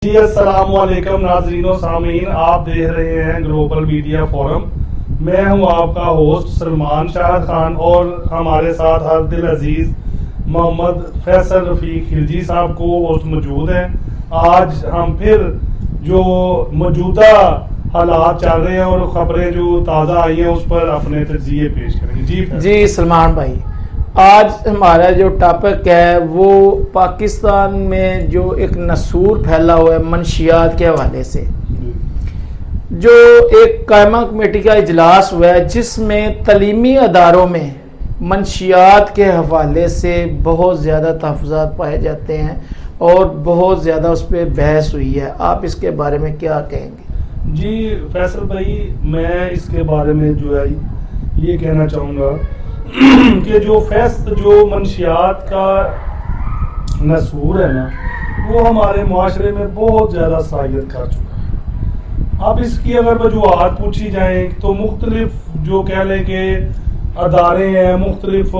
जी अस्सलाम वालेकुम नाज़रीन सामीन, आप देख रहे हैं ग्लोबल मीडिया फोरम। मैं हूं आपका होस्ट सलमान शाहिद खान और हमारे साथ हर दिल अजीज मोहम्मद फैसल रफीक खिलजी साहब को होस्ट मौजूद हैं। आज हम फिर जो मौजूदा हालात चल रहे हैं और खबरें जो ताज़ा आई हैं उस पर अपने तजिए पेश करेंगे। जी सलमान भाई, आज हमारा जो टॉपिक है वो पाकिस्तान में जो एक नसूर फैला हुआ है मनशियात के हवाले से, जो एक कायमा कमेटी का इजलास हुआ है जिसमें तलीमी अदारों में मनशियात के हवाले से बहुत ज़्यादा तहफ़्फ़ुज़ात पाए जाते हैं और बहुत ज़्यादा उस पर बहस हुई है। आप इसके बारे में क्या कहेंगे? जी फैसल भाई, मैं इसके बारे में जो है ये कहना चाहूँगा कि जो मनशियात का नसूर है ना, वो हमारे माशरे में बहुत ज़्यादा सराहियत कर चुका है। अब इसकी अगर वजूहात पूछी जाए तो मुख्तलिफ जो कह लें कि अदारे हैं, मुख्तलिफ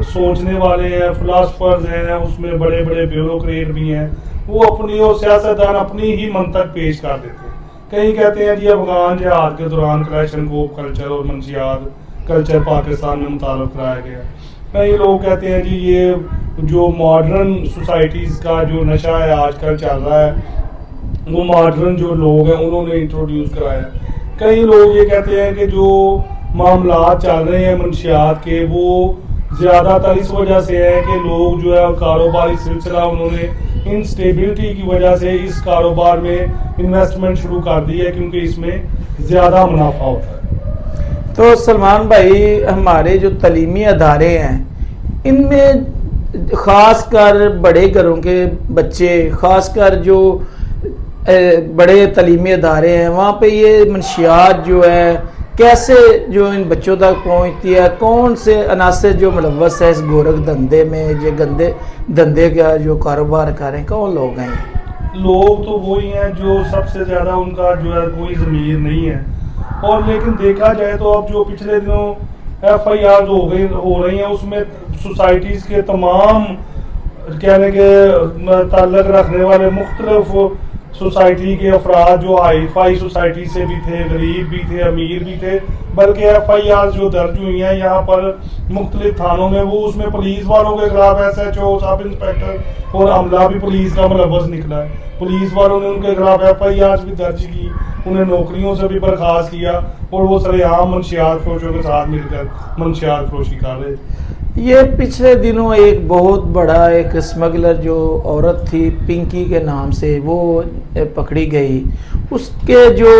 सोचने वाले हैं, फिलासफर्स हैं, उसमें बड़े बड़े ब्यूरोक्रेट भी हैं, वो अपनी और सियासतदान अपनी ही मंतक पेश कर देते हैं। कहीं कहते हैं जी अफगान जिहाद के दौरान क्लैशनकोफ कल्चर और मनशियात कल्चर पाकिस्तान में मुतारफ कराया गया। कई लोग कहते हैं जी ये जो मॉडर्न सोसाइटीज़ का जो नशा है आजकल चल रहा है वो मॉडर्न जो लोग हैं उन्होंने इंट्रोड्यूस कराया। कई लोग ये कहते हैं कि जो मामला चल रहे हैं मनशियात के वो ज़्यादातर इस वजह से है कि लोग जो है कारोबारी सिलसिला उन्होंने इनस्टेबिलिटी की वजह से इस कारोबार में इन्वेस्टमेंट शुरू कर दी है क्योंकि इसमें ज़्यादा मुनाफा होता है। तो सलमान भाई, हमारे जो तलीमी अदारे हैं इनमें ख़ासकर बड़े घरों के बच्चे, ख़ासकर जो बड़े तलीमी अदारे हैं वहाँ पे ये मनशियात जो है कैसे जो इन बच्चों तक पहुँचती है, कौन से अनासर जो मुलव्वस है इस गोरख धंधे में, ये गंदे धंधे का जो कारोबार करें, कौन लोग हैं? लोग तो वही हैं जो सबसे ज़्यादा उनका जो है कोई ज़मीर नहीं है। और लेकिन देखा जाए तो अब जो पिछले दिनों FIR हो रही हैं उसमें सोसाइटीज़ के तमाम कहने के ताल्लुक रखने वाले मुख्तलिफ सोसाइटी के अफराद जो हाई फाई सोसाइटी से भी थे, गरीब भी थे, अमीर भी थे, बल्कि FIR जो दर्ज हुई हैं यहाँ पर मुख्तलिफ थानों में, वो उसमें पुलिस वालों के खिलाफ SHO, सब इंस्पेक्टर और अमला भी पुलिस का मुलव्वस निकला है। पुलिस वालों ने उनके खिलाफ FIR भी दर्ज की, उन्हें नौकरियों से भी बर्खास्त किया और वो सरेआम मनशियात फरोशों के साथ मिलकर मनशियात फरोशी कर रहे थे। ये पिछले दिनों एक बहुत बड़ा एक स्मगलर जो औरत थी पिंकी के नाम से वो पकड़ी गई, उसके जो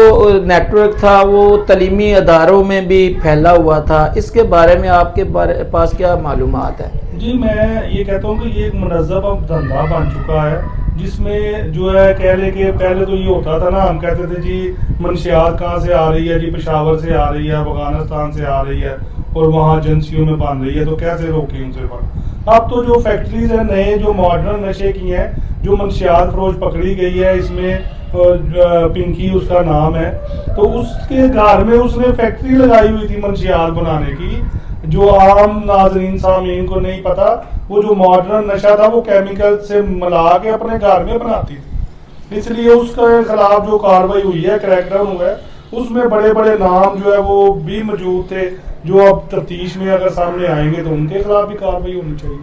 नेटवर्क था वो तलीमी अदारों में भी फैला हुआ था। इसके बारे में आपके पास क्या मालूमात है? जी मैं ये कहता हूँ कि ये एक मुनज़्ज़म धंधा बन चुका है जिसमें जो है कह ले कि पहले तो ये होता था ना, हम कहते थे जी मनशियात कहाँ से आ रही है, जी पेशावर से आ रही है, अफगानिस्तान से आ रही है और वहाँ एजेंसियों में बन रही है, तो कैसे रोकें उनसे पर। अब तो जो फैक्ट्रीज हैं नए जो मॉडर्न नशे की हैं, जो मनशियात फरोश पकड़ी गई है, इसमें पिंकी उसका नाम है, तो उसके घर में उसने फैक्ट्री लगाई हुई थी मनशियात बनाने की। जो आम नाजरीन सामीन को नहीं पता, वो जो मॉडर्न नशा था वो केमिकल से मिला के अपने घर में बनाती थी, इसलिए उसके खिलाफ जो कार्रवाई हुई है, क्रैकडाउन हुआ है, उसमें बड़े बड़े नाम जो है वो भी मौजूद थे जो अब तफ्तीश में अगर सामने आएंगे तो उनके खिलाफ भी कार्रवाई होनी चाहिए।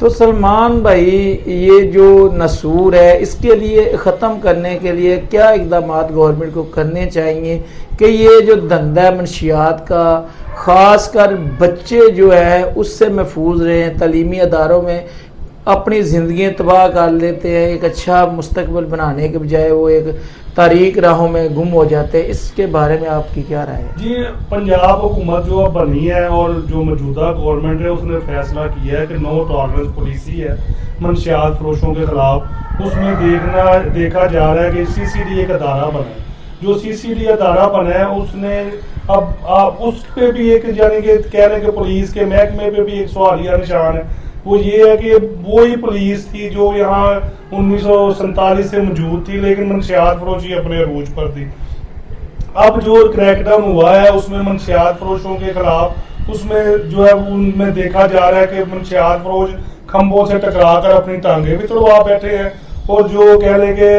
तो सलमान भाई, ये जो नसूर है इसके लिए ख़त्म करने के लिए क्या इक़दाम गवर्नमेंट को करने चाहिए कि ये जो धंधा मनशियात का ख़ासकर बच्चे जो है उससे महफूज रहें, तलीमी अदारों में अपनी ज़िंदगी तबाह कर लेते हैं, एक अच्छा मुस्तकबिल बनाने के बजाय वो एक तारीक राहों में गुम हो जाते हैं। इसके बारे में आपकी क्या राय है? जी पंजाब हुकूमत जो अब बनी है और जो मौजूदा गवर्नमेंट है उसने फैसला किया है कि नो टॉलरेंस पॉलिसी है मनशियात फरोशों के खिलाफ। उसमें देखा जा रहा है कि CCD एक अदारा बना है, जो CCD अदारा बना है उसने अब उस पर भी एक यानी कि कह रहे हैं कि पुलिस के महकमे पे भी एक सवालिया निशान है। वो ये है कि वो ही पुलिस थी जो यहाँ 1947 से मौजूद थी लेकिन मनशियात फरोशी अपने अरूज पर थी। अब जो क्रैकडाउन हुआ है उसमें मनशियात फरोशों के खिलाफ उसमें जो है उनमें देखा जा रहा है कि मनशियात फरोश खंभों से टकरा कर अपनी टांगे भी तोड़वा बैठे हैं और जो कह लें कि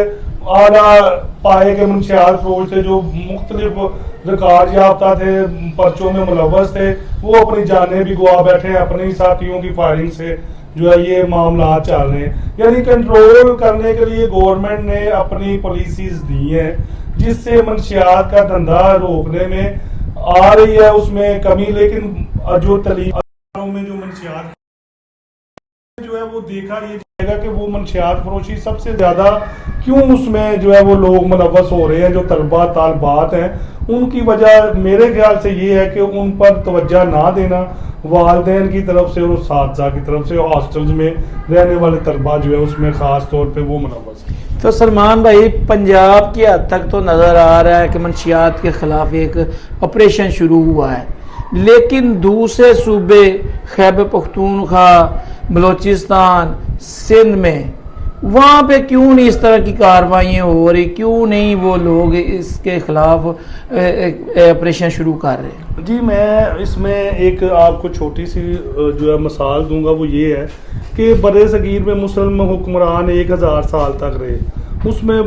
आला पाए के मुंशियात फरोश थे, जो मुख्तलिफ रिकॉर्ड याफ्ता थे, पर्चों में मुलव्वस थे, वो अपनी जानें भी गवा बैठे हैं, अपने ही साथियों की फायरिंग से जो है ये मामला चल रहे हैं। यानी कंट्रोल करने के लिए गवर्नमेंट ने अपनी पॉलिसीज दी हैं जिससे मंशियात का धंधा रोकने में आ रही है उसमें कमी, लेकिन जो तलीम में जो मंशियात जो है वो देखा ये जाएगा कि वो मंशियात फरोशी सबसे ज्यादा क्यों उसमें जो है वो लोग मुलव्वस हो रहे हैं, जो तलबा तालबात हैं। उनकी वजह मेरे ख्याल से ये है कि उन पर तवज्जो ना देना वालिदैन की तरफ से और साथी की तरफ से, हॉस्टल्स में रहने वाले तलबा जो है उसमें खास तौर पे वो मुलव्वस है। तो सलमान भाई, पंजाब की हद तक तो नज़र आ रहा है कि मंशियात के ख़िलाफ़ एक ऑपरेशन शुरू हुआ है, लेकिन दूसरे सूबे खैबर पख्तूनख्वा, बलोचिस्तान, सिंध में वहाँ पे क्यों नहीं इस तरह की कार्रवाइयाँ हो रही, क्यों नहीं वो लोग इसके खिलाफ ऑपरेशन शुरू कर रहे हैं? जी, मैं इसमें एक आपको छोटी सी जो है मिसाल दूंगा, वो ये है कि बड़े सगीर में मुसलम हुक्मरान 1000 साल तक रहे, उसमें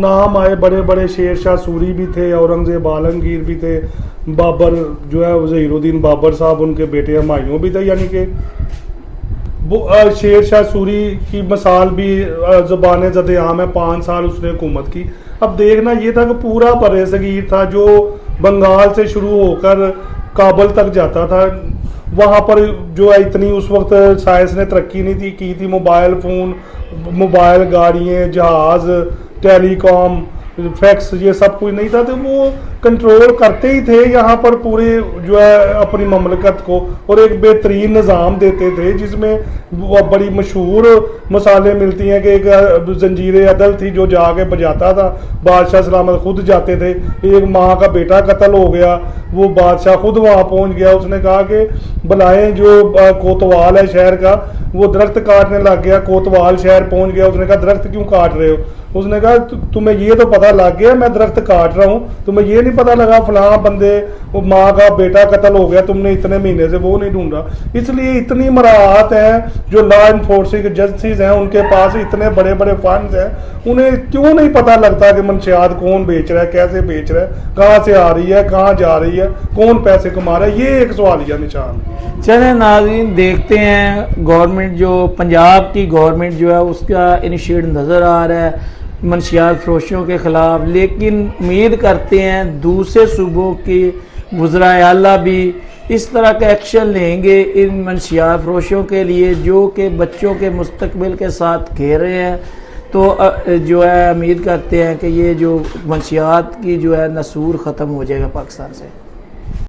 नाम आए बड़े बड़े शेर शाह सूरी भी थे, औरंगजेब आलमगीर भी थे, बाबर जो है ज़हीरुद्दीन बाबर साहब उनके बेटे हुमायूं भी थे। यानी कि वो शेर शाह सूरी की मिसाल भी ज़बान ज़द आम है, 5 साल उसने हुकूमत की। अब देखना ये था कि पूरा बरे सगीर था जो बंगाल से शुरू होकर काबुल तक जाता था, वहाँ पर जो है इतनी उस वक्त साइंस ने तरक्की नहीं थी की थी, मोबाइल फ़ोन, मोबाइल गाड़ियाँ, जहाज़, टेलीकॉम, फैक्स, ये सब कुछ नहीं था, तो वो कंट्रोल करते ही थे यहाँ पर पूरे जो है अपनी ममलकत को, और एक बेहतरीन निज़ाम देते थे जिसमें वो बड़ी मशहूर मसाले मिलती हैं कि एक जंजीर अदल थी जो जाके बजाता था, बादशाह सलामत खुद जाते थे। एक माँ का बेटा कत्ल हो गया, वो बादशाह खुद वहाँ पहुँच गया, उसने कहा कि बुलाएं जो कोतवाल है शहर का, वो दरख्त काटने लग गया, कोतवाल शहर पहुँच गया, उसने कहा दरख्त क्यों काट रहे हो? उसने कहा तुम्हें ये तो पता लग गया मैं दरख्त काट रहा हूँ, तुम्हें ये नहीं पता लगा फलां बंदे वो माँ का बेटा कत्ल हो गया, तुमने इतने महीने से वो नहीं ढूंढा। इसलिए इतनी मराहत है जो लॉ इन्फोर्सिंग एजेंसीज हैं उनके पास इतने बड़े बड़े फंड्स हैं, उन्हें क्यों नहीं पता लगता कि मंशियात कौन बेच रहा है, कैसे बेच रहा है, कहाँ से आ रही है, कहाँ जा रही है, कौन पैसे कमा रहा है? ये एक सवालिया निशान है। चले नाज़रीन, देखते हैं गवर्नमेंट जो पंजाब की गवर्नमेंट जो है उसका इनिशिएटिव नज़र आ रहा है मंशियात फरोशियों के ख़िलाफ़, लेकिन उम्मीद करते हैं दूसरे सूबों के वज़राए आला भी इस तरह का एक्शन लेंगे इन मंशियात फरोशियों के लिए जो कि बच्चों के मुस्तकबिल के साथ खेल रहे हैं। तो जो है उम्मीद करते हैं कि ये जो मंशियात की जो है नसूर ख़त्म हो जाएगा पाकिस्तान से।